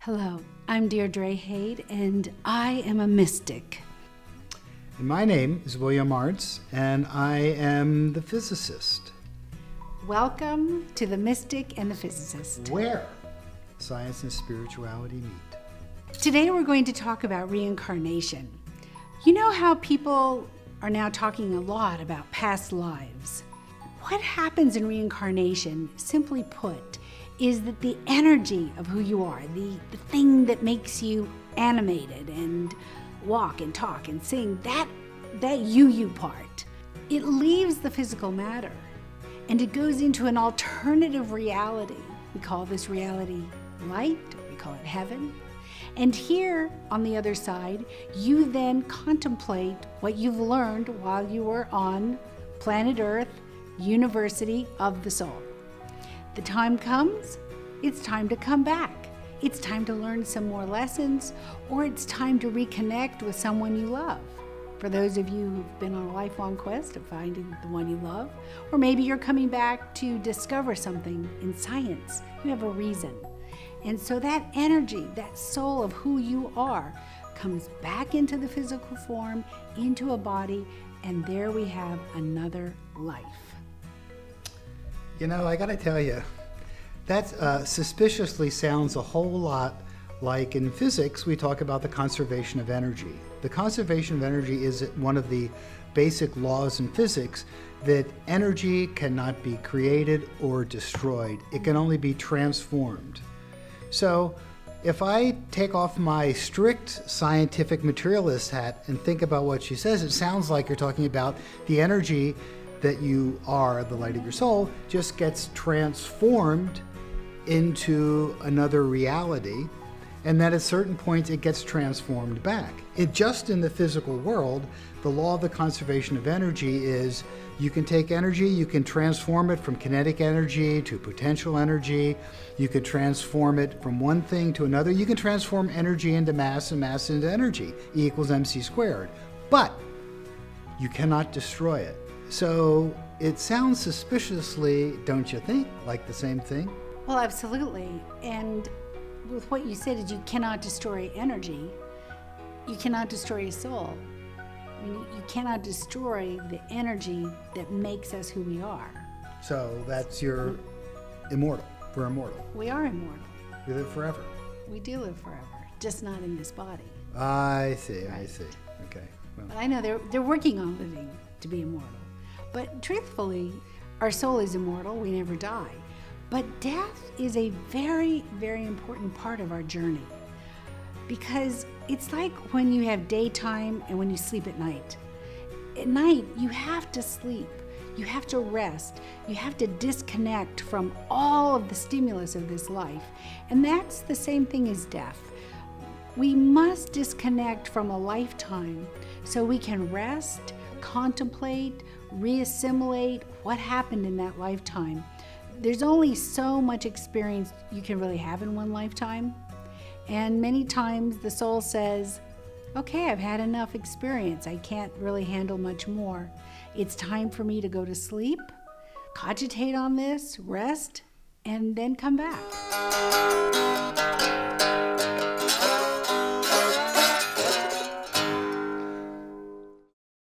Hello, I'm Deirdre Hade, and I am a mystic. And my name is William Artz, and I am the Physicist. Welcome to The Mystic and the Physicist, Where science and spirituality meet. Today we're going to talk about reincarnation. You know how people are now talking a lot about past lives? What happens in reincarnation, simply put, is that the energy of who you are, the thing that makes you animated and walk and talk and sing, that you part, it leaves the physical matter and it goes into an alternative reality. We call this reality light, we call it heaven. And here on the other side, you then contemplate what you've learned while you were on planet Earth, University of the Soul. The time comes, it's time to come back. It's time to learn some more lessons, or it's time to reconnect with someone you love. For those of you who've been on a lifelong quest of finding the one you love, or maybe you're coming back to discover something in science, you have a reason. And so that energy, that soul of who you are, comes back into the physical form, into a body, and there we have another life. You know, I gotta tell you, that suspiciously sounds a whole lot like in physics we talk about the conservation of energy. The conservation of energy is one of the basic laws in physics that energy cannot be created or destroyed. It can only be transformed. So if I take off my strict scientific materialist hat and think about what she says, it sounds like you're talking about the energy that you are, the light of your soul, just gets transformed into another reality, and that at certain points it gets transformed back. Just in the physical world, the law of the conservation of energy is you can take energy, you can transform it from kinetic energy to potential energy, you could transform it from one thing to another, you can transform energy into mass and mass into energy, E equals mc squared, but you cannot destroy it. So it sounds suspiciously, don't you think, like the same thing? Well, absolutely. And with what you said is you cannot destroy energy. You cannot destroy a soul. I mean, you cannot destroy the energy that makes us who we are. So that's your immortal. We're immortal. We are immortal. We live forever. We do live forever, just not in this body. I see, Right. I see. Okay. Well. But I know they're working on living to be immortal. But truthfully, our soul is immortal. We never die. But death is a very, very important part of our journey, because it's like when you have daytime and when you sleep at night. At night, you have to sleep. You have to rest. You have to disconnect from all of the stimulus of this life. And that's the same thing as death. We must disconnect from a lifetime so we can rest, contemplate, reassimilate what happened in that lifetime. There's only so much experience you can really have in one lifetime. And many times the soul says, okay, I've had enough experience. I can't really handle much more. It's time for me to go to sleep, cogitate on this, rest, and then come back.